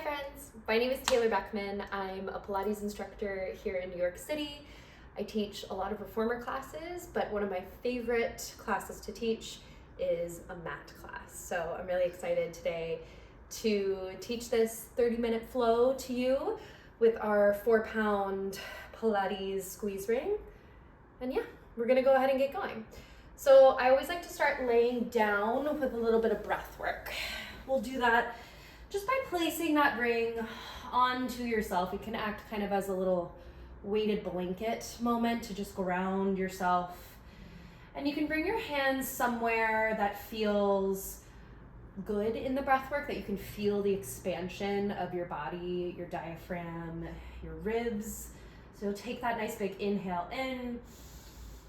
Hi friends, my name is Taylor Beckman. I'm a Pilates instructor here in New York City. I teach a lot of reformer classes, but one of my favorite classes to teach is a mat class. So I'm really excited today to teach this 30-minute flow to you with our 4-pound Pilates squeeze ring. And yeah, we're gonna go ahead and get going. So I always like to start laying down with a little bit of breath work. We'll do that just by placing that ring onto yourself. It can act kind of as a little weighted blanket moment to just ground yourself. And you can bring your hands somewhere that feels good in the breath work, that you can feel the expansion of your body, your diaphragm, your ribs. So you'll take that nice big inhale in,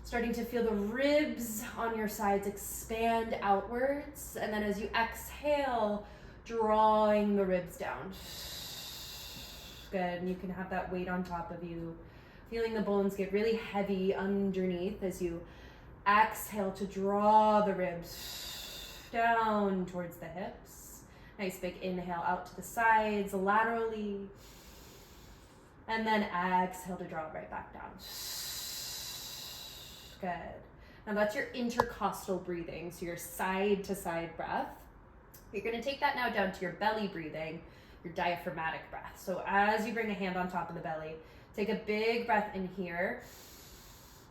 starting to feel the ribs on your sides expand outwards. And then as you exhale, drawing the ribs down. Good, and you can have that weight on top of you. Feeling the bones get really heavy underneath as you exhale to draw the ribs down towards the hips. Nice big inhale out to the sides, laterally. And then exhale to draw it right back down. Good. Now that's your intercostal breathing, so your side to side breath. You're gonna take that now down to your belly breathing, your diaphragmatic breath. So as you bring a hand on top of the belly, take a big breath in here,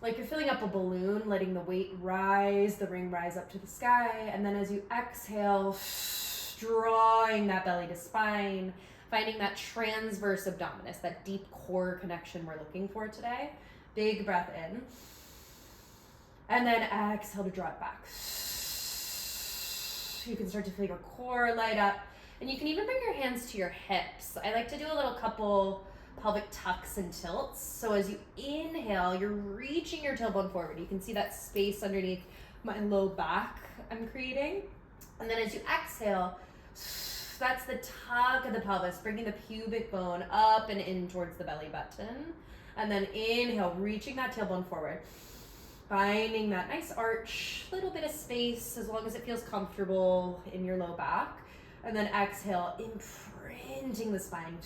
like you're filling up a balloon, letting the weight rise, the ring rise up to the sky. And then as you exhale, drawing that belly to spine, finding that transverse abdominis, that deep core connection we're looking for today. Big breath in. And then exhale to draw it back. You can start to feel your core light up. And you can even bring your hands to your hips. I like to do a little couple pelvic tucks and tilts. So as you inhale, you're reaching your tailbone forward. You can see that space underneath my low back I'm creating. And then as you exhale, that's the tuck of the pelvis, bringing the pubic bone up and in towards the belly button. And then inhale, reaching that tailbone forward. Finding that nice arch, little bit of space as long as it feels comfortable in your low back. And then exhale, imprinting the spine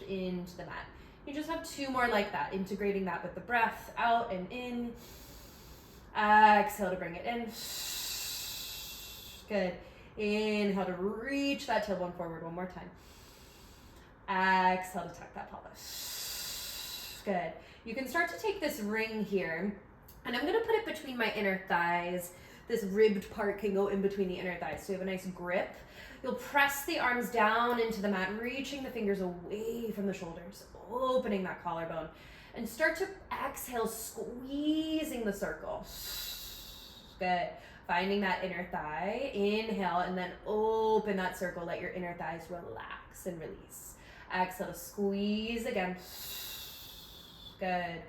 into the mat. You just have 2 more like that, integrating that with the breath out and in. Exhale to bring it in. Good. Inhale to reach that tailbone forward one more time. Exhale to tuck that pelvis. Good. You can start to take this ring here, and I'm going to put it between my inner thighs. This ribbed part can go in between the inner thighs, so you have a nice grip. You'll press the arms down into the mat, reaching the fingers away from the shoulders, opening that collarbone, and start to exhale, squeezing the circle. Good. Finding that inner thigh. Inhale, and then open that circle. Let your inner thighs relax and release. Exhale to squeeze again. Good.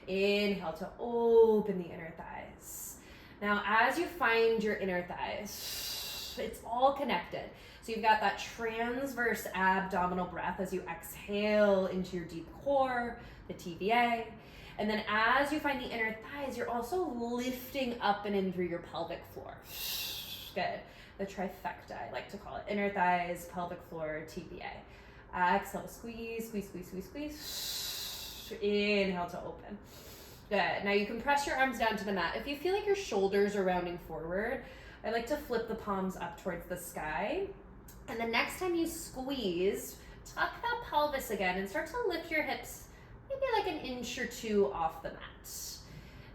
Inhale to open the inner thighs. Now, as you find your inner thighs, it's all connected. So you've got that transverse abdominal breath as you exhale into your deep core, the TVA. And then as you find the inner thighs, you're also lifting up and in through your pelvic floor. Good. The trifecta, I like to call it. Inner thighs, pelvic floor, TVA. Exhale to squeeze, squeeze, squeeze, squeeze, squeeze. Inhale to open. Good. Now you can press your arms down to the mat. If you feel like your shoulders are rounding forward, I like to flip the palms up towards the sky. And the next time you squeeze, tuck that pelvis again and start to lift your hips maybe like an inch or 2 off the mat.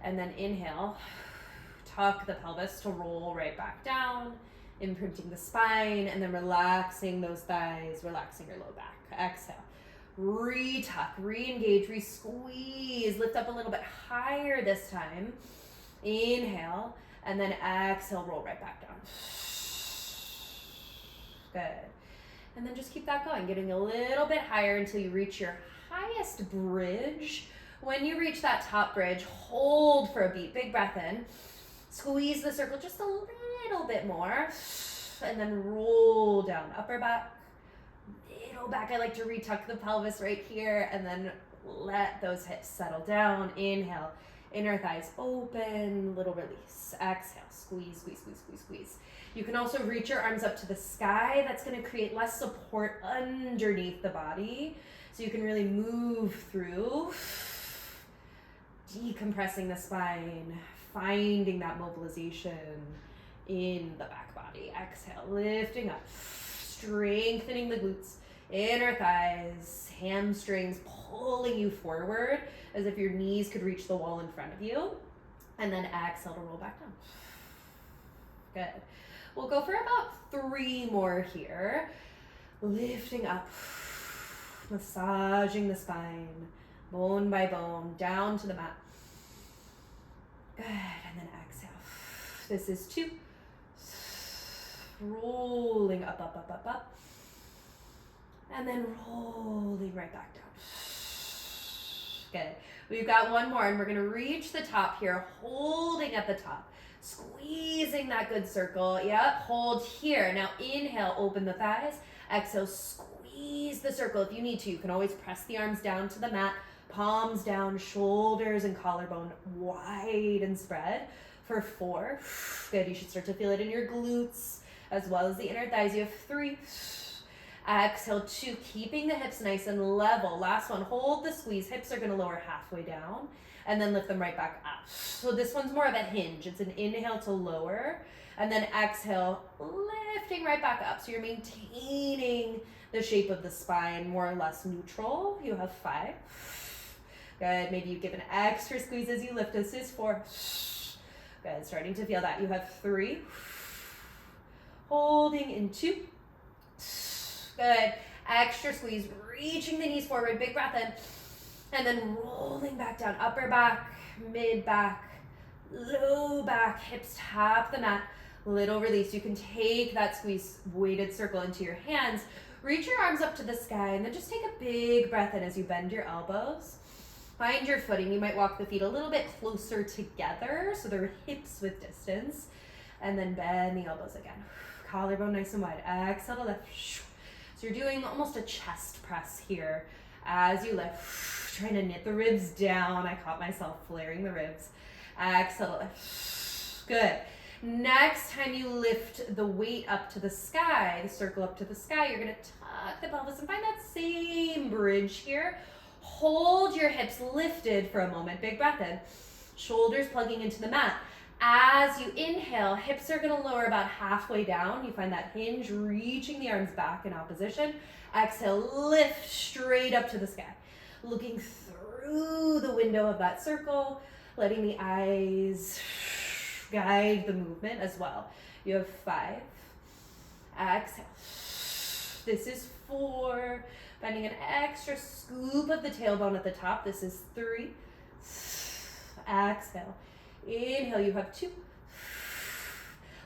And then inhale, tuck the pelvis to roll right back down, imprinting the spine, and then relaxing those thighs, relaxing your low back. Exhale. Retuck, re-engage, re-squeeze, lift up a little bit higher this time. Inhale, and then exhale, roll right back down. Good. And then just keep that going, getting a little bit higher until you reach your highest bridge. When you reach that top bridge, hold for a beat, big breath in. Squeeze the circle just a little bit more, and then roll down, upper back. Back. I like to retuck the pelvis right here and then let those hips settle down. Inhale, Inner thighs open, little release. Exhale, squeeze, squeeze, squeeze, squeeze, squeeze. You can also reach your arms up to the sky. That's going to create less support underneath the body. So you can really move through, decompressing the spine, finding that mobilization in the back body. Exhale, lifting up, strengthening the glutes, inner thighs, hamstrings, pulling you forward as if your knees could reach the wall in front of you. And then exhale to roll back down. Good. We'll go for about 3 more here. Lifting up, massaging the spine, bone by bone, down to the mat. Good, and then exhale. This is 2. Rolling up, up, up, up, up. And then rolling right back down. Good. We've got 1 more, and we're gonna reach the top here, holding at the top. Squeezing that good circle. Yep, hold here. Now inhale, open the thighs. Exhale, squeeze the circle. If you need to, you can always press the arms down to the mat. Palms down, shoulders and collarbone wide and spread for 4. Good, you should start to feel it in your glutes as well as the inner thighs. You have 3. Exhale, 2, keeping the hips nice and level. Last one, hold the squeeze. Hips are gonna lower halfway down and then lift them right back up. So this one's more of a hinge. It's an inhale to lower and then exhale, lifting right back up. So you're maintaining the shape of the spine, more or less neutral. You have 5. Good, maybe you give an extra squeeze as you lift. This is 4. Good, starting to feel that. You have 3. Holding in 2. Good, extra squeeze, reaching the knees forward, big breath in, and then rolling back down, upper back, mid back, low back, hips tap the mat, little release. You can take that squeeze weighted circle into your hands, reach your arms up to the sky, and then just take a big breath in as you bend your elbows. Find your footing. You might walk the feet a little bit closer together so they're hips with distance, and then bend the elbows again. Collarbone nice and wide. Exhale to lift. So you're doing almost a chest press here as you lift, trying to knit the ribs down. I caught myself flaring the ribs. Exhale to lift. Good. Next time you lift the weight up to the sky, the circle up to the sky, you're gonna tuck the pelvis and find that same bridge here. Hold your hips lifted for a moment. Big breath in. Shoulders plugging into the mat. As you inhale, hips are gonna lower about halfway down. You find that hinge, reaching the arms back in opposition. Exhale, lift straight up to the sky. Looking through the window of that circle, letting the eyes guide the movement as well. You have 5. Exhale. This is 4. Finding an extra scoop of the tailbone at the top. This is 3. Exhale. Inhale, you have 2.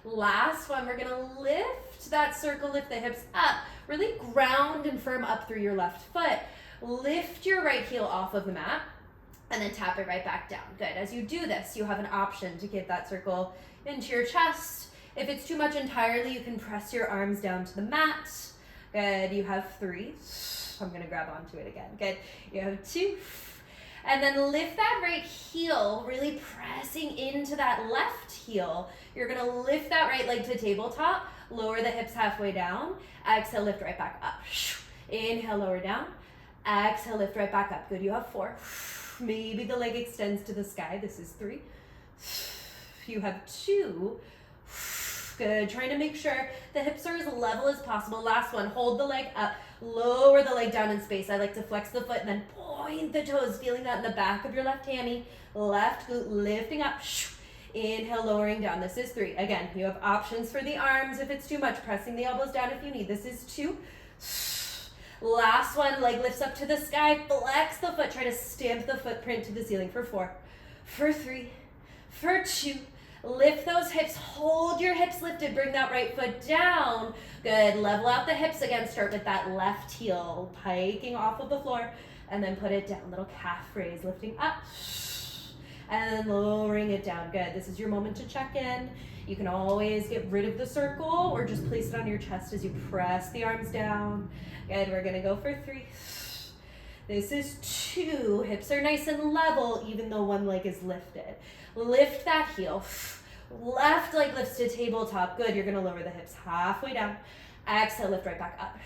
Last one, we're gonna lift that circle, lift the hips up. Really ground and firm up through your left foot. Lift your right heel off of the mat and then tap it right back down. Good. As you do this, you have an option to get that circle into your chest. If it's too much entirely, you can press your arms down to the mat. Good. You have 3. I'm gonna grab onto it again. Good. You have 2. And then lift that right heel, really pressing into that left heel. You're gonna lift that right leg to tabletop, lower the hips halfway down. Exhale, lift right back up. Inhale, lower down. Exhale, lift right back up. Good, you have 4. Maybe the leg extends to the sky. This is 3. You have 2. Good, trying to make sure the hips are as level as possible. Last one, hold the leg up, lower the leg down in space. I like to flex the foot and then point the toes, feeling that in the back of your left hammy. Left glute lifting up. Inhale, lowering down. This is 3. Again, you have options for the arms if it's too much, pressing the elbows down if you need. This is 2. Last one, leg lifts up to the sky, flex the foot, try to stamp the footprint to the ceiling for 4, for 3, for 2. Lift those hips, hold your hips lifted, bring that right foot down. Good, level out the hips again, start with that left heel, piking off of the floor, and then put it down, little calf raise, lifting up, and then lowering it down. Good, this is your moment to check in. You can always get rid of the circle or just place it on your chest as you press the arms down. Good, we're gonna go for 3. This is 2. Hips are nice and level, even though one leg is lifted. Lift that heel. Left leg lifts to tabletop. Good. You're going to lower the hips halfway down. Exhale, lift right back up.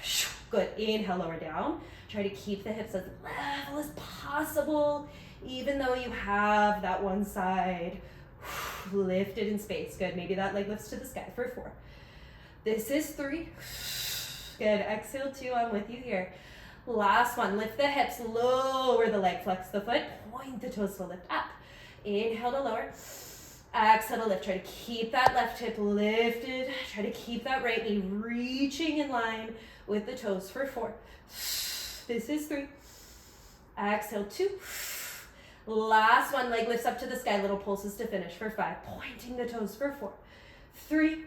Good. Inhale, lower down. Try to keep the hips as level as possible, even though you have that one side lifted in space. Good. Maybe that leg lifts to the sky for 4. This is 3. Good. Exhale, 2. I'm with you here. Last one. Lift the hips, lower the leg, flex the foot, point the toes to lift up. Inhale to lower. Exhale to lift. Try to keep that left hip lifted. Try to keep that right knee reaching in line with the toes for 4. This is 3. Exhale, 2. Last one. Leg lifts up to the sky. Little pulses to finish for 5. Pointing the toes for 4. 3,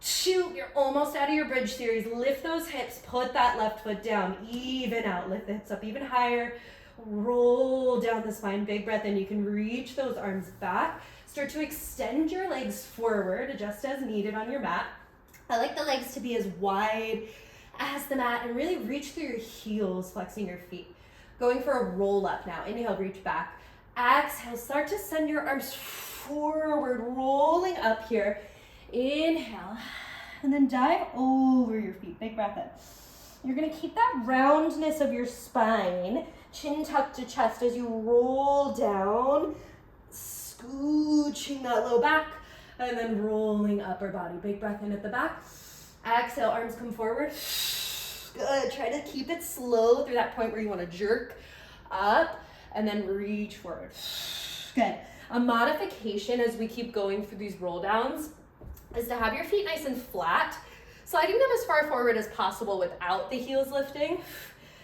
2. You're almost out of your bridge series. Lift those hips. Put that left foot down. Even out. Lift the hips up even higher. Roll down the spine. Big breath in. You can reach those arms back. Start to extend your legs forward. Adjust as needed on your mat. I like the legs to be as wide as the mat and really reach through your heels, flexing your feet. Going for a roll up now. Inhale, reach back. Exhale, start to send your arms forward, rolling up here. Inhale, and then dive over your feet. Big breath in. You're gonna keep that roundness of your spine, chin tucked to chest as you roll down, scooching that low back, and then rolling upper body. Big breath in at the back. Exhale, arms come forward. Good. Try to keep it slow through that point where you want to jerk up and then reach forward. Good. A modification as we keep going through these roll downs is to have your feet nice and flat, sliding them as far forward as possible without the heels lifting,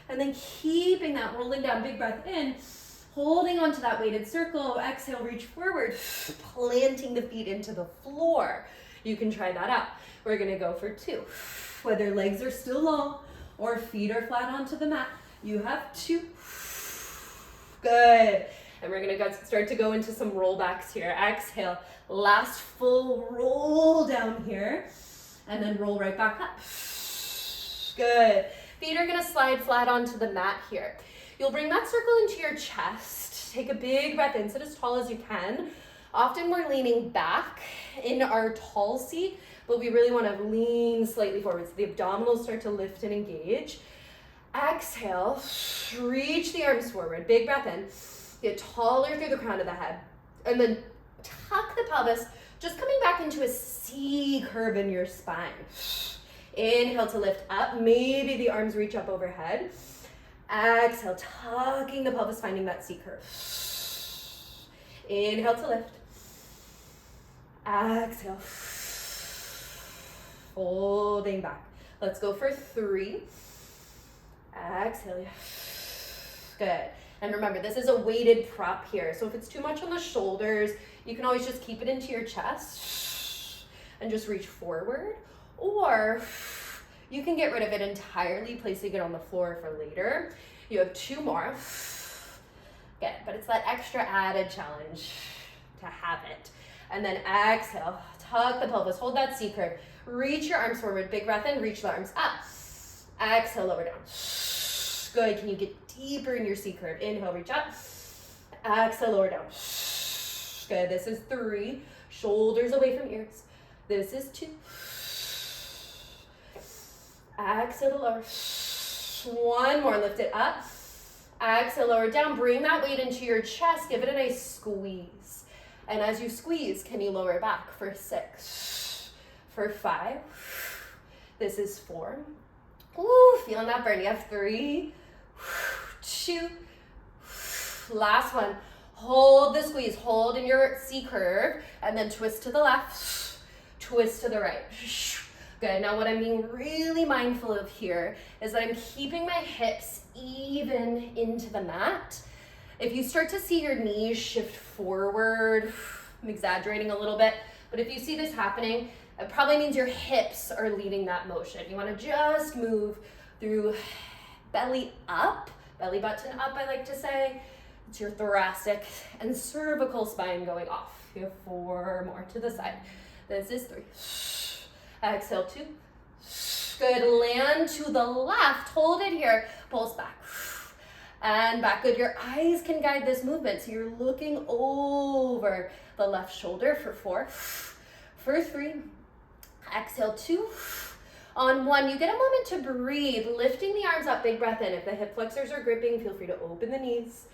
and then keeping that rolling down. Big breath in, holding onto that weighted circle. Exhale, reach forward, planting the feet into the floor. You can try that out. We're gonna go for 2. Whether legs are still long or feet are flat onto the mat, you have 2. Good. And we're gonna start to go into some rollbacks here. Exhale, last full roll down here, and then roll right back up. Good. Feet are gonna slide flat onto the mat here. You'll bring that circle into your chest. Take a big breath in, sit as tall as you can. Often we're leaning back in our tall seat, but we really want to lean slightly forward so the abdominals start to lift and engage. Exhale, reach the arms forward, big breath in, get taller through the crown of the head, and then tuck the pelvis, just coming back into a C curve in your spine. Inhale to lift up, maybe the arms reach up overhead. Exhale, tucking the pelvis, finding that C curve. Inhale to lift. Exhale. Folding back. Let's go for 3. Exhale. Good. And remember, this is a weighted prop here. So if it's too much on the shoulders, you can always just keep it into your chest and just reach forward. Or you can get rid of it entirely, placing it on the floor for later. You have 2 more. Good, but it's that extra added challenge to have it. And then exhale, tuck the pelvis, hold that C curve. Reach your arms forward, big breath in, reach the arms up. Exhale, lower down. Good, can you get deeper in your C curve? Inhale, reach up. Exhale, lower down. Good, this is 3. Shoulders away from ears. This is 2. Exhale to lower. 1 more, lift it up. Exhale, lower down. Bring that weight into your chest. Give it a nice squeeze. And as you squeeze, can you lower back for 6, for 5? This is 4. Ooh, feeling that burn. You have 3, 2. Last one. Hold the squeeze. Hold in your C curve, and then twist to the left, twist to the right. Good. Now what I'm being really mindful of here is that I'm keeping my hips even into the mat. If you start to see your knees shift forward, I'm exaggerating a little bit, but if you see this happening, it probably means your hips are leading that motion. You want to just move through belly up, belly button up, I like to say. It's your thoracic and cervical spine going off. You have 4 more to the side. This is 3. Exhale, 2. Good, land to the left, hold it here, pulse back. And back. Good. Your eyes can guide this movement. So you're looking over the left shoulder for 4. For 3. Exhale, 2. On 1, you get a moment to breathe, lifting the arms up, big breath in. If the hip flexors are gripping, feel free to open the knees.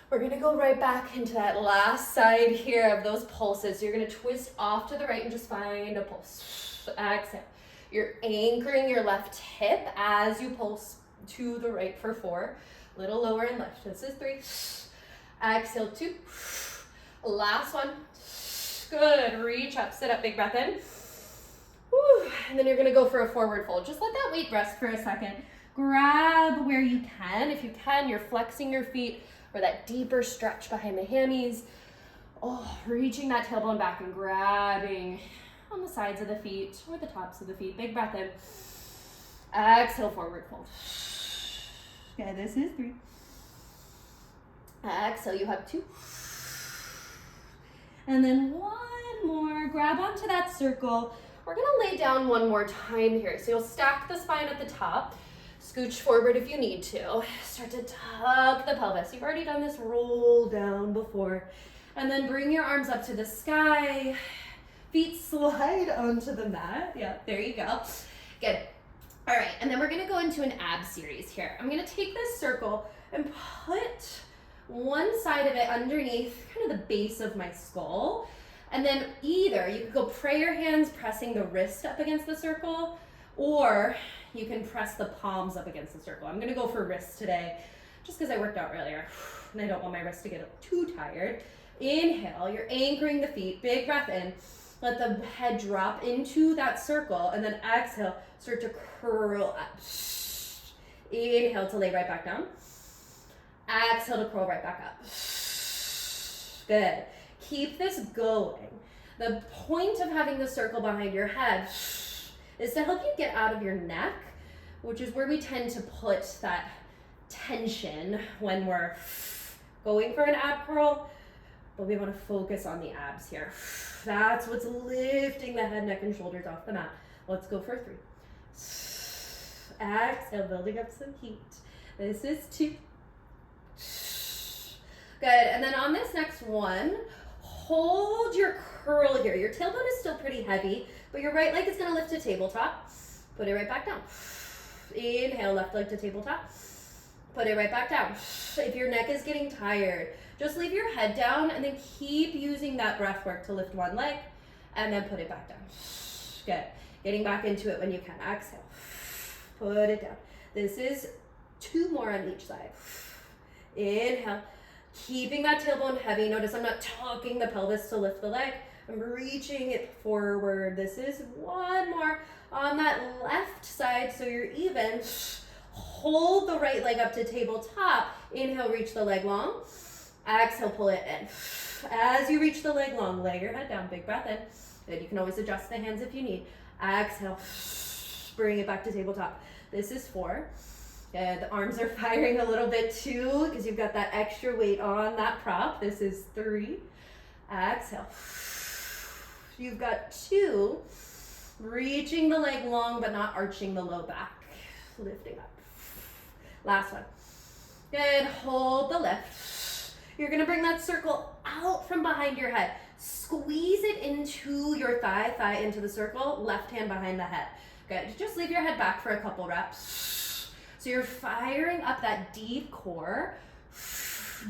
We're gonna go right back into that last side here of those pulses. You're gonna twist off to the right and just find a pulse. Exhale. You're anchoring your left hip as you pulse to the right for 4. Little lower and lift. This is 3. Exhale, 2. Last one. Good. Reach up, sit up, big breath in. Whew. And then you're gonna go for a forward fold. Just let that weight rest for a second. Grab where you can. If you can, you're flexing your feet or that deeper stretch behind the hammies. Oh, reaching that tailbone back and grabbing on the sides of the feet or the tops of the feet. Big breath in. Exhale, forward fold. Okay, this is 3. Exhale, you have 2. And then 1 more. Grab onto that circle. We're gonna lay down 1 more time here. So you'll stack the spine at the top. Scooch forward if you need to. Start to tuck the pelvis. You've already done this roll down before. And then bring your arms up to the sky. Feet slide onto the mat. Yeah, there you go. Good. All right, and then we're gonna go into an ab series here. I'm gonna take this circle and put one side of it underneath kind of the base of my skull. And then either you could go prayer hands pressing the wrist up against the circle, or you can press the palms up against the circle. I'm gonna go for wrist today, just because I worked out earlier, and I don't want my wrist to get too tired. Inhale, you're anchoring the feet, big breath in. Let the head drop into that circle, and then exhale, start to curl up. Inhale to lay right back down. Exhale to curl right back up. Good. Keep this going. The point of having the circle behind your head is to help you get out of your neck, which is where we tend to put that tension when we're going for an ab curl, but we want to focus on the abs here. That's what's lifting the head, neck, and shoulders off the mat. Let's go for 3. Exhale, building up some heat. This is 2. Good, and then on this next one, hold your curl here. Your tailbone is still pretty heavy, but your right leg is gonna lift to tabletop. Put it right back down. Inhale, left leg to tabletop. Put it right back down. If your neck is getting tired, just leave your head down and then keep using that breath work to lift one leg and then put it back down. Good. Getting back into it when you can. Exhale. Put it down. This is 2 more on each side. Inhale. Keeping that tailbone heavy. Notice I'm not tucking the pelvis to lift the leg. I'm reaching it forward. This is 1 more on that left side so you're even. Hold the right leg up to tabletop. Inhale, reach the leg long. Exhale, pull it in. As you reach the leg long, lay your head down, big breath in. Good, you can always adjust the hands if you need. Exhale, bring it back to tabletop. This is 4. Good, the arms are firing a little bit too because you've got that extra weight on that prop. This is 3. Exhale. You've got 2. Reaching the leg long but not arching the low back. Lifting up. Last one. Good, hold the lift. You're gonna bring that circle out from behind your head. Squeeze it into your thigh into the circle, left hand behind the head. Good, just leave your head back for a couple reps. So you're firing up that deep core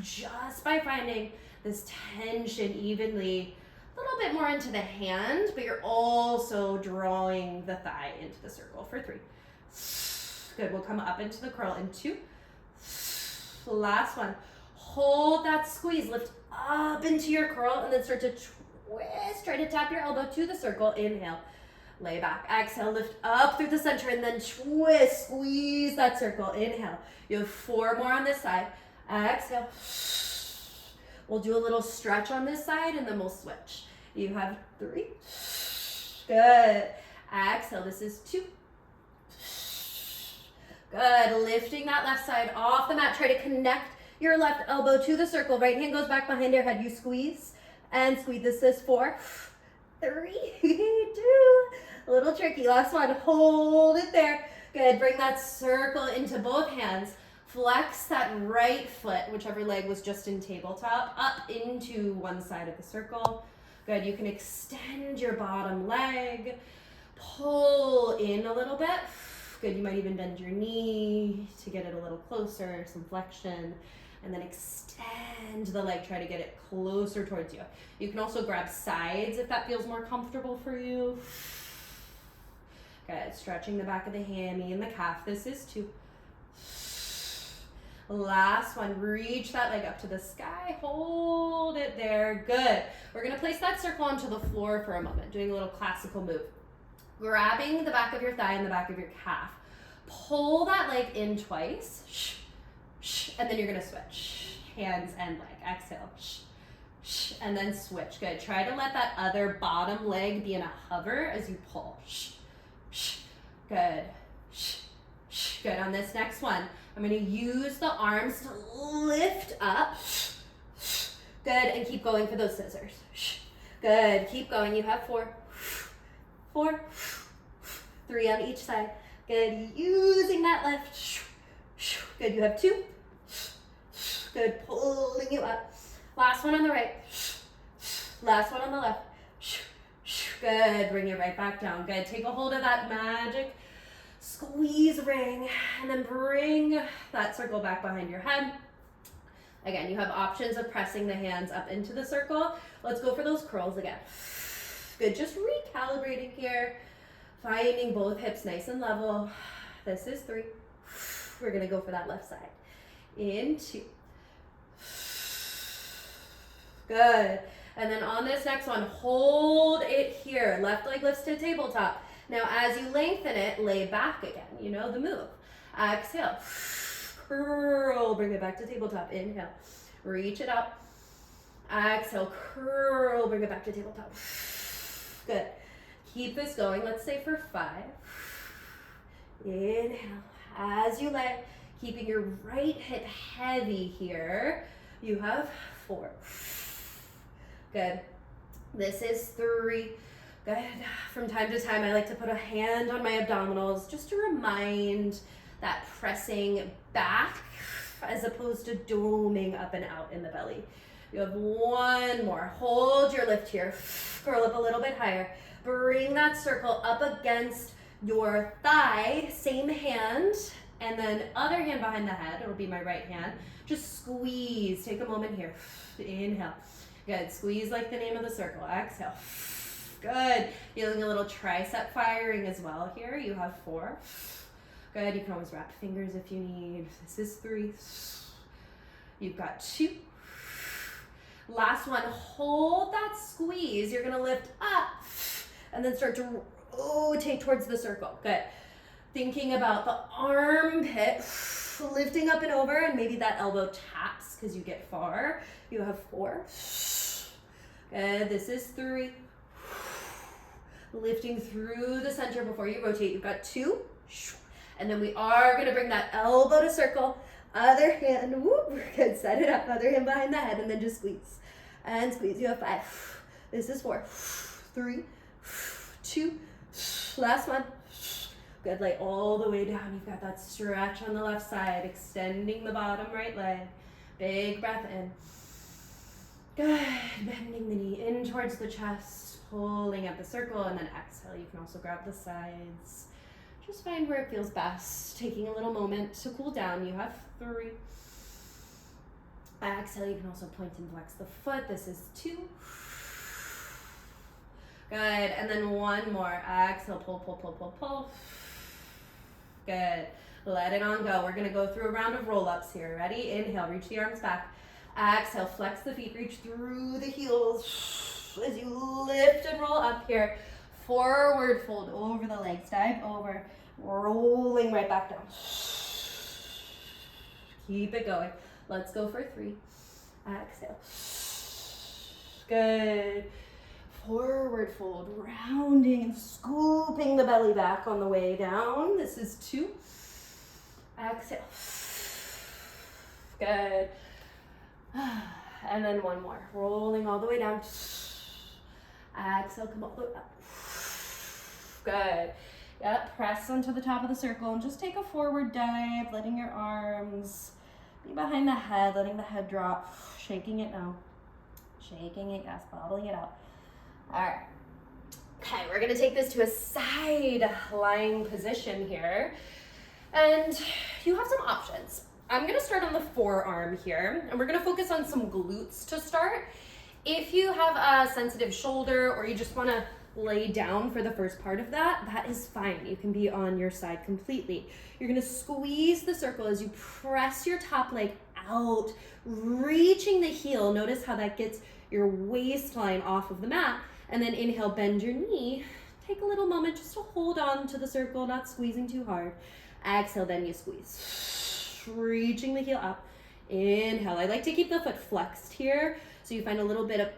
just by finding this tension evenly, a little bit more into the hand, but you're also drawing the thigh into the circle for 3. Good, we'll come up into the curl in 2. Last one. Hold that squeeze, lift up into your curl, and then start to twist. Try to tap your elbow to the circle. Inhale, lay back. Exhale, lift up through the center, and then twist, squeeze that circle. Inhale. You have 4 more on this side. Exhale. We'll do a little stretch on this side, and then we'll switch. You have 3. Good. Exhale, this is 2. Good, lifting that left side off the mat. Try to connect your left elbow to the circle. Right hand goes back behind your head. You squeeze and squeeze. This is 4, 3, 2. A little tricky. Last one. Hold it there. Good. Bring that circle into both hands. Flex that right foot, whichever leg was just in tabletop, up into one side of the circle. Good, you can extend your bottom leg, pull in a little bit. Good, you might even bend your knee to get it a little closer, some flexion, and then extend the leg, try to get it closer towards you. You can also grab sides if that feels more comfortable for you. Good, stretching the back of the hammy and the calf. This is 2. Last one, reach that leg up to the sky, hold it there, good. We're gonna place that circle onto the floor for a moment, doing a little classical move. Grabbing the back of your thigh and the back of your calf. Pull that leg in twice, and then you're gonna switch. Hands and leg, exhale, and then switch, good. Try to let that other bottom leg be in a hover as you pull, good. Good, on this next one, I'm gonna use the arms to lift up. Good, and keep going for those scissors. Good, keep going, you have 4. 4. 3 on each side. Good, using that lift. Good, you have 2. Good, pulling you up. Last one on the right. Last one on the left. Good, bring it right back down. Good, take a hold of that magic squeeze ring, and then bring that circle back behind your head. Again, you have options of pressing the hands up into the circle. Let's go for those curls again. Good, just recalibrating here, finding both hips nice and level. This is 3. We're gonna go for that left side. In 2. Good, and then on this next one, hold it here. Left leg lifts to tabletop. Now, as you lengthen it, lay back again. You know the move. Exhale. Curl. Bring it back to tabletop. Inhale. Reach it up. Exhale. Curl. Bring it back to tabletop. Good. Keep this going. Let's say for 5. Inhale. As you lay, keeping your right hip heavy here. You have 4. Good. This is 3. Good. From time to time, I like to put a hand on my abdominals just to remind that pressing back as opposed to doming up and out in the belly. You have 1 more. Hold your lift here. Curl up a little bit higher. Bring that circle up against your thigh. Same hand. And then other hand behind the head. It'll be my right hand. Just squeeze. Take a moment here. Inhale. Good. Squeeze like the name of the circle. Exhale. Good. Feeling a little tricep firing as well here. You have 4. Good. You can always wrap fingers if you need. This is 3. You've got 2. Last one. Hold that squeeze. You're going to lift up and then start to rotate towards the circle. Good. Thinking about the armpit lifting up and over, and maybe that elbow taps because you get far. You have 4. Good. This is 3. Lifting through the center before you rotate. You've got 2. And then we are going to bring that elbow to circle. Other hand. Whoop. Good. Set it up. Other hand behind the head. And then just squeeze. And squeeze. You have 5. This is 4. 3. 2. Last one. Good. Lay all the way down. You've got that stretch on the left side. Extending the bottom right leg. Big breath in. Good. Bending the knee in towards the chest. Pulling up the circle, and then exhale. You can also grab the sides. Just find where it feels best. Taking a little moment to cool down. You have 3. Exhale. You can also point and flex the foot. This is 2. Good. And then 1 more. Exhale. Pull, pull, pull, pull, pull. Good. Let it on go. We're going to go through a round of roll-ups here. Ready? Inhale. Reach the arms back. Exhale. Flex the feet. Reach through the heels. As you lift and roll up here, forward fold over the legs, dive over, rolling right back down. Keep it going. Let's go for 3. Exhale. Good. Forward fold, rounding and scooping the belly back on the way down. This is 2. Exhale. Good. And then 1 more. Rolling all the way down. Exhale, come all the way up. Good. Yep, press onto the top of the circle and just take a forward dive, letting your arms be behind the head, letting the head drop, shaking it now. Shaking it, yes, bottling it out. All right. Okay, we're gonna take this to a side lying position here. And you have some options. I'm gonna start on the forearm here, and we're gonna focus on some glutes to start. If you have a sensitive shoulder or you just wanna lay down for the first part of that, that is fine. You can be on your side completely. You're gonna squeeze the circle as you press your top leg out, reaching the heel. Notice how that gets your waistline off of the mat. And then inhale, bend your knee. Take a little moment just to hold on to the circle, not squeezing too hard. Exhale, then you squeeze. Reaching the heel up. Inhale. I like to keep the foot flexed here, so you find a little bit of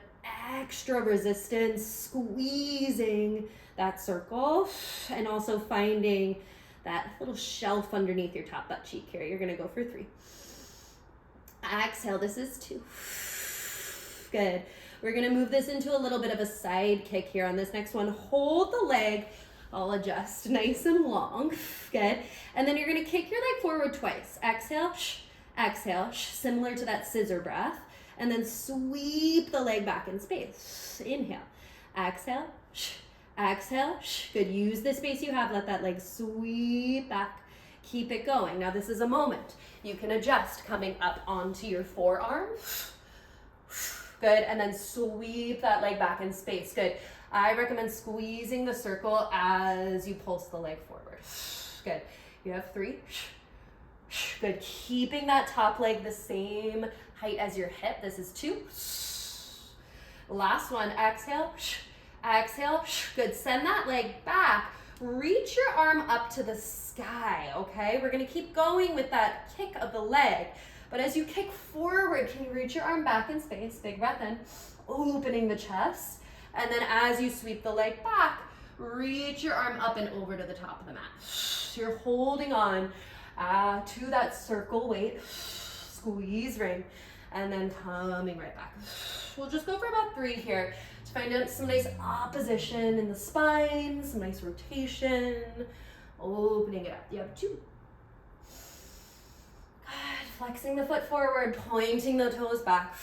extra resistance, squeezing that circle, and also finding that little shelf underneath your top butt cheek here. You're gonna go for 3. Exhale, this is 2. Good. We're gonna move this into a little bit of a side kick here on this next one. Hold the leg, I'll adjust nice and long. Good. And then you're gonna kick your leg forward twice. Exhale, exhale, similar to that scissor breath. And then sweep the leg back in space. Inhale, exhale, exhale. Good, use the space you have, let that leg sweep back. Keep it going. Now this is a moment. You can adjust coming up onto your forearm. Good, and then sweep that leg back in space. Good. I recommend squeezing the circle as you pulse the leg forward. Good. You have 3. Good. Keeping that top leg the same height as your hip. This is 2. Last one. Exhale. Exhale. Good. Send that leg back. Reach your arm up to the sky, okay? We're gonna keep going with that kick of the leg. But as you kick forward, can you reach your arm back in space? Big breath in, opening the chest. And then as you sweep the leg back, reach your arm up and over to the top of the mat. So you're holding on to that circle weight, squeeze ring, and then coming right back. We'll just go for about 3 here to find out some nice opposition in the spine, some nice rotation, opening it up. You have 2. Flexing the foot forward, pointing the toes back.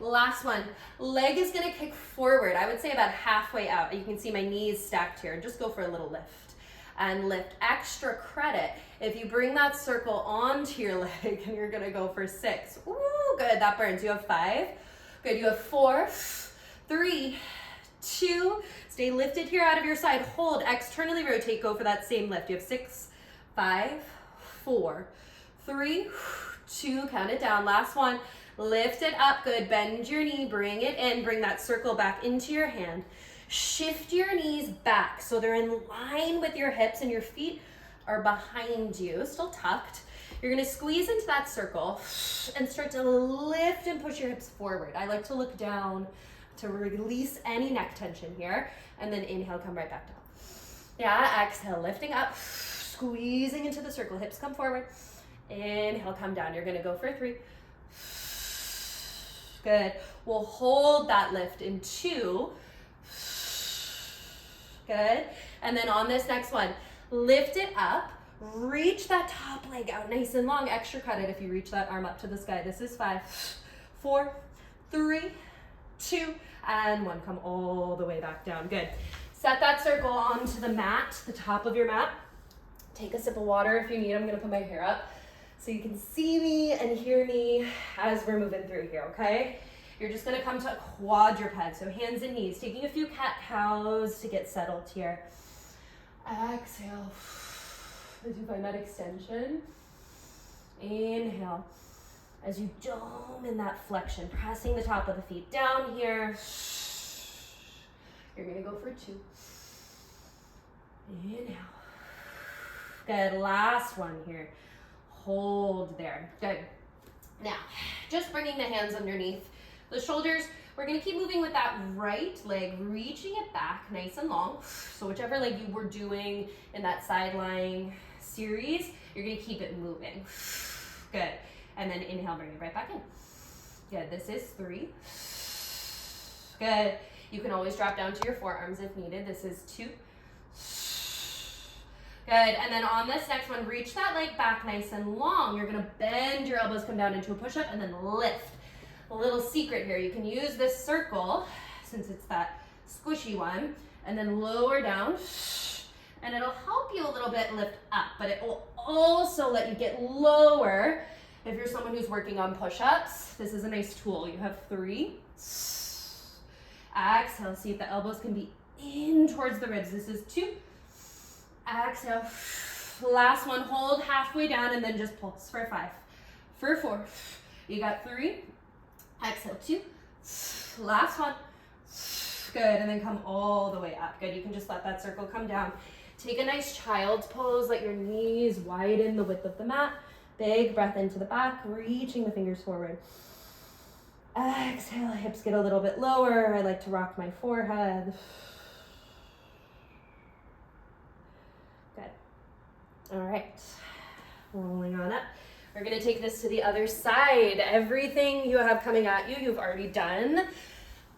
Last one. Leg is gonna kick forward. I would say about halfway out. You can see my knees stacked here. Just go for a little lift. And lift. Extra credit if you bring that circle onto your leg and you're gonna go for 6. Ooh, good, that burns. You have 5. Good, you have 4, 3, 2. Stay lifted here out of your side. Hold, externally rotate, go for that same lift. You have 6, 5, 4, 3, 2, count it down. Last one, lift it up, good. Bend your knee, bring it in, bring that circle back into your hand. Shift your knees back so they're in line with your hips and your feet are behind you, still tucked. You're gonna squeeze into that circle and start to lift and push your hips forward. I like to look down to release any neck tension here, and then inhale, come right back down. Yeah, exhale, lifting up, squeezing into the circle, hips come forward. Inhale, come down. You're gonna go for 3. Good. We'll hold that lift in 2. Good. And then on this next one, lift it up, reach that top leg out nice and long. Extra credit if you reach that arm up to the sky. This is 5, 4, 3, 2, and 1. Come all the way back down. Good. Set that circle onto the mat, the top of your mat. Take a sip of water if you need. I'm gonna put my hair up so you can see me and hear me as we're moving through here, okay? You're just gonna come to quadruped, so hands and knees, taking a few cat-cows to get settled here. Exhale, as you find that extension. Inhale, as you dome in that flexion, pressing the top of the feet down here. You're gonna go for 2. Inhale. Good, last one here. Hold there. Good. Now, just bringing the hands underneath the shoulders. We're gonna keep moving with that right leg, reaching it back nice and long. So whichever leg you were doing in that side lying series, you're gonna keep it moving. Good. And then inhale, bring it right back in. Good, this is 3. Good. You can always drop down to your forearms if needed. This is 2. Good, and then on this next one, reach that leg back nice and long. You're gonna bend your elbows, come down into a push-up, and then lift. A little secret here, you can use this circle, since it's that squishy one, and then lower down, and it'll help you a little bit lift up, but it will also let you get lower if you're someone who's working on push-ups. This is a nice tool. You have 3. Exhale, see if the elbows can be in towards the ribs. This is 2. Exhale. Last one, hold halfway down and then just pulse for 5. For 4. You got 3. Exhale, 2. Last one. Good, and then come all the way up. Good, you can just let that circle come down. Take a nice child's pose, let your knees widen the width of the mat. Big breath into the back, reaching the fingers forward. Exhale, hips get a little bit lower. I like to rock my forehead. Good. All right, rolling on up. We're gonna take this to the other side. Everything you have coming at you, you've already done.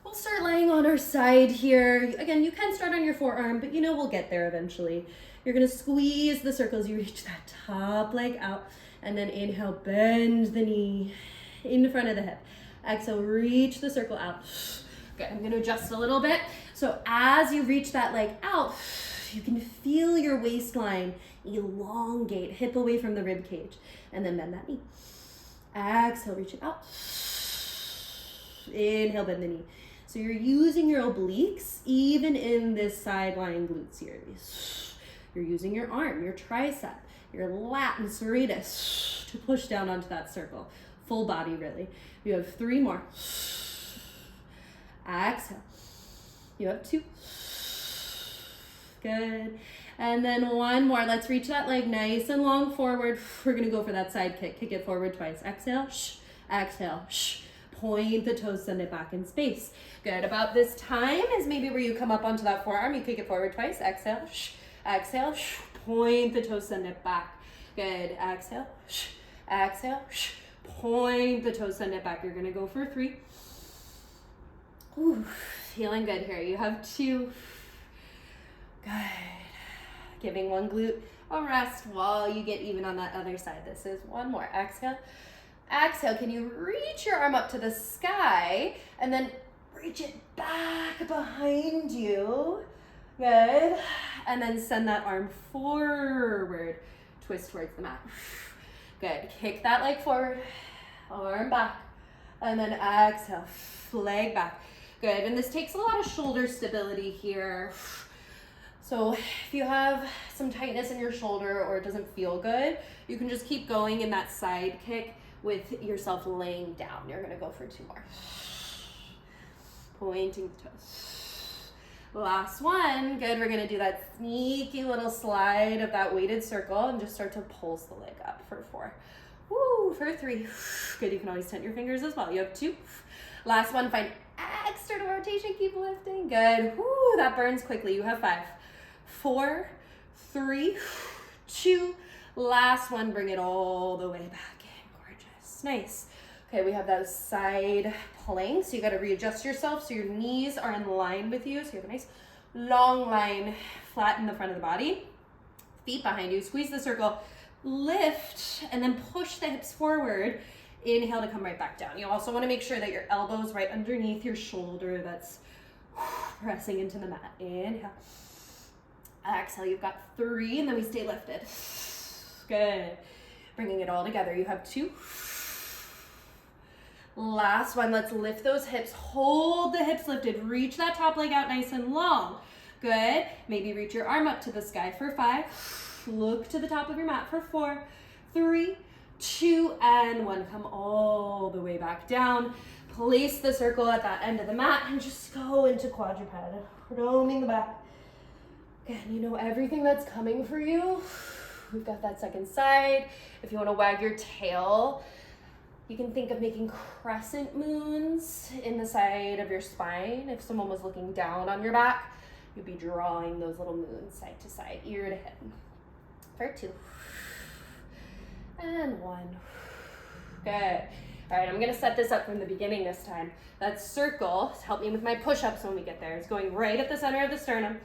We'll start laying on our side here. Again, you can start on your forearm, but we'll get there eventually. You're gonna squeeze the circles. You reach that top leg out, and then inhale, bend the knee in front of the hip. Exhale, reach the circle out. Good, I'm gonna adjust a little bit. So as you reach that leg out, you can feel your waistline elongate, hip away from the rib cage, and then bend that knee. Exhale, reach it out. Inhale, bend the knee. So you're using your obliques even in this side lying glute series. You're using your arm, your tricep, your lat and serratus to push down onto that circle. Full body, really. You have 3 more. Exhale. You have 2. Good. And then 1 more. Let's reach that leg nice and long forward. We're going to go for that side kick. Kick it forward twice. Exhale. Exhale. Point the toes, send it back in space. Good. About this time is maybe where you come up onto that forearm. You kick it forward twice. Exhale. Exhale. Point the toes, send it back. Good. Exhale. Exhale. Point the toes, send it back. You're going to go for 3. Ooh, feeling good here. You have 2. Good. Giving one glute a rest while you get even on that other side. This is 1 more. Exhale. Exhale. Can you reach your arm up to the sky and then reach it back behind you? Good. And then send that arm forward. Twist towards the mat. Good. Kick that leg forward. Arm back. And then exhale. Leg back. Good. And this takes a lot of shoulder stability here. So if you have some tightness in your shoulder or it doesn't feel good, you can just keep going in that side kick with yourself laying down. You're gonna go for 2 more. Pointing the toes. Last one. Good, we're gonna do that sneaky little slide of that weighted circle and just start to pulse the leg up for 4. Woo, for 3. Good, you can always tent your fingers as well. You have 2. Last one, find external rotation, keep lifting. Good, woo, that burns quickly. You have 5. 4, 3, 2. Last one, bring it all the way back in. Gorgeous, nice. Okay, we have those side planks. So you gotta readjust yourself so your knees are in line with you. So you have a nice long line flat in the front of the body. Feet behind you, squeeze the circle, lift, and then push the hips forward. Inhale to come right back down. You also wanna make sure that your elbow's right underneath your shoulder. That's pressing into the mat. Inhale. Exhale, you've got 3, and then we stay lifted. Good. Bringing it all together. You have 2. Last one, let's lift those hips. Hold the hips lifted. Reach that top leg out nice and long. Good. Maybe reach your arm up to the sky for 5. Look to the top of your mat for 4, 3, 2, and 1. Come all the way back down. Place the circle at that end of the mat and just go into quadruped. Roaming the back. Again, you know everything that's coming for you. We've got that second side. If you want to wag your tail, you can think of making crescent moons in the side of your spine. If someone was looking down on your back, you'd be drawing those little moons side to side, ear to head. For 2. And 1. Good. All right, I'm gonna set this up from the beginning this time. That circle, help me with my push-ups when we get there. It's going right at the center of the sternum.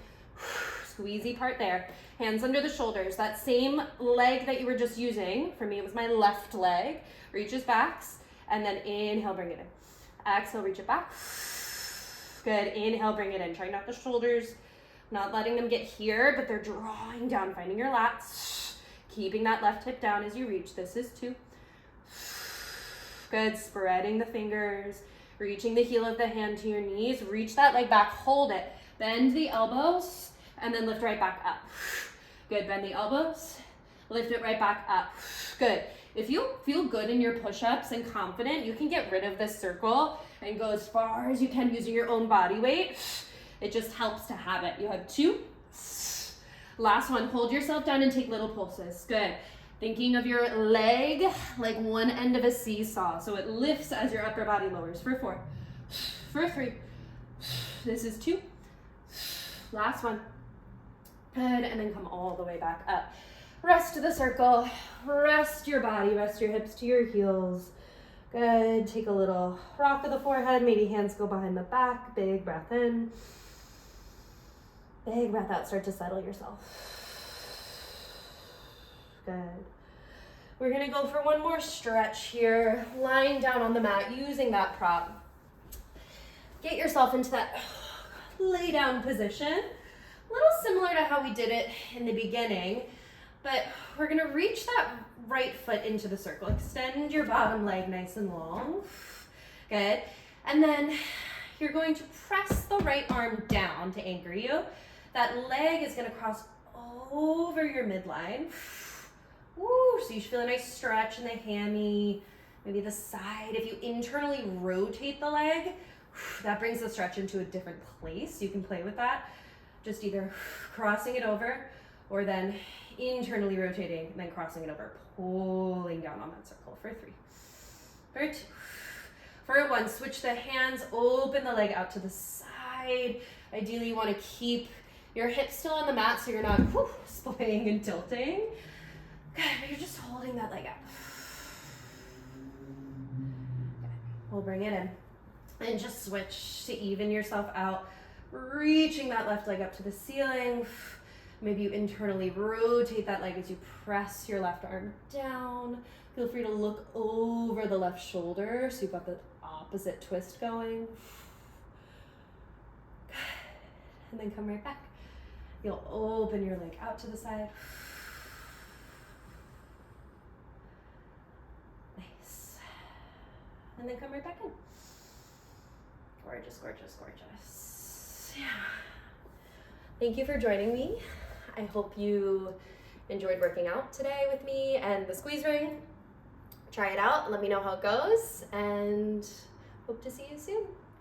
squeezy part there. Hands under the shoulders. That same leg that you were just using, for me it was my left leg, reaches back, and then inhale, bring it in. Exhale, reach it back. Good, inhale, bring it in. Try not the shoulders, not letting them get here, but they're drawing down, finding your lats. Keeping that left hip down as you reach. This is 2. Good, spreading the fingers, reaching the heel of the hand to your knees. Reach that leg back, hold it. Bend the elbows, and then lift right back up. Good, bend the elbows, lift it right back up. Good. If you feel good in your push-ups and confident, you can get rid of this circle and go as far as you can using your own body weight. It just helps to have it. You have 2. Last one, hold yourself down and take little pulses. Good. Thinking of your leg like one end of a seesaw. So it lifts as your upper body lowers. For 4, for 3. This is 2. Last one. Good, and then come all the way back up. Rest the circle, rest your body, rest your hips to your heels. Good, take a little rock of the forehead, maybe hands go behind the back, big breath in. Big breath out, start to settle yourself. Good. We're gonna go for one more stretch here, lying down on the mat, using that prop. Get yourself into that lay down position. A little similar to how we did it in the beginning, but we're gonna reach that right foot into the circle. Extend your bottom leg nice and long. Good. And then you're going to press the right arm down to anchor you. That leg is gonna cross over your midline. Woo, so you should feel a nice stretch in the hammy, maybe the side. If you internally rotate the leg, that brings the stretch into a different place. You can play with that. Just either crossing it over or then internally rotating and then crossing it over, pulling down on that circle. For 3, for 2, for 1. Switch the hands, open the leg out to the side. Ideally, you want to keep your hips still on the mat so you're not splaying and tilting. Good, but you're just holding that leg up. Good. We'll bring it in and just switch to even yourself out. Reaching that left leg up to the ceiling. Maybe you internally rotate that leg as you press your left arm down. Feel free to look over the left shoulder so you've got the opposite twist going. And then come right back. You'll open your leg out to the side. Nice. And then come right back in. Gorgeous, gorgeous, gorgeous. Yeah. Thank you for joining me. I hope you enjoyed working out today with me and the squeeze ring. Try it out, let me know how it goes, and hope to see you soon.